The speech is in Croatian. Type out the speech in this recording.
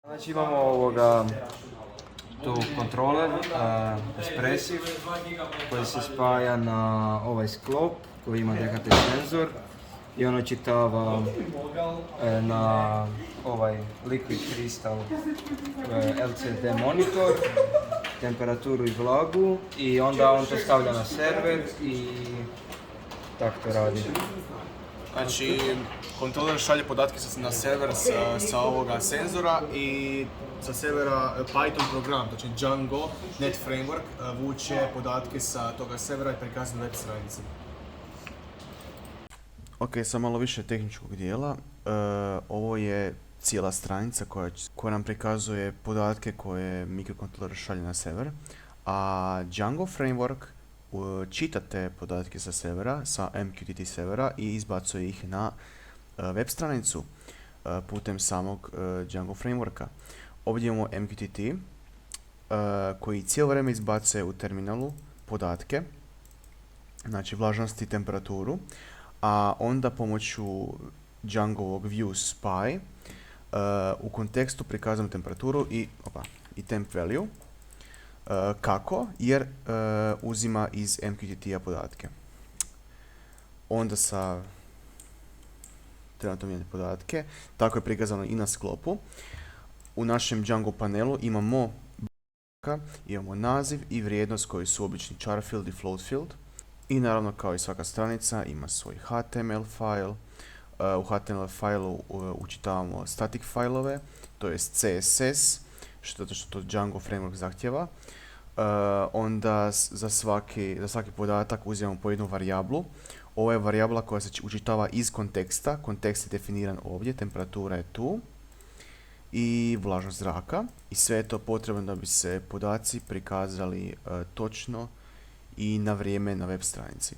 Znači imamo tu kontroler, espressiv, koji se spaja na ovaj sklop koji ima DHT senzor i on očitava na ovaj liquid crystal LCD monitor temperaturu i vlagu i onda on to stavlja na server i tako to radi. Znači, kontroler šalje podatke na server sa ovoga senzora i sa servera Python program, znači Django, Net Framework, vuče podatke sa toga servera i prikazuje na web stranici. Ok, sad malo više tehničkog dijela. Ovo je cijela stranica koja nam prikazuje podatke koje mikrokontroler šalje na server, a Django Framework čita te podatke sa servera, sa MQTT servera i izbacuje ih na web stranicu putem samog Django Frameworka. Ovdje imamo MQTT koji cijelo vrijeme izbacuje u terminalu podatke, znači vlažnost i temperaturu, a onda pomoću Djangovog view spy u kontekstu prikazujemo temperaturu i temp value. Kako? Jer uzima iz MQTT-a podatke. Onda trebamo to mijenjati podatke. Tako je prikazano i na sklopu. U našem Django panelu imamo naziv i vrijednost koji su obični char field i float field. I naravno, kao i svaka stranica, ima svoj HTML file. U HTML failu učitavamo static failove, to je CSS, što to Django Framework zahtjeva. Onda za svaki podatak uzimamo po jednu varijablu. Ovo je varijabla koja se učitava iz konteksta. Kontekst je definiran ovdje, temperatura je tu i vlažnost zraka. I sve je to potrebno da bi se podaci prikazali točno i na vrijeme na web stranici.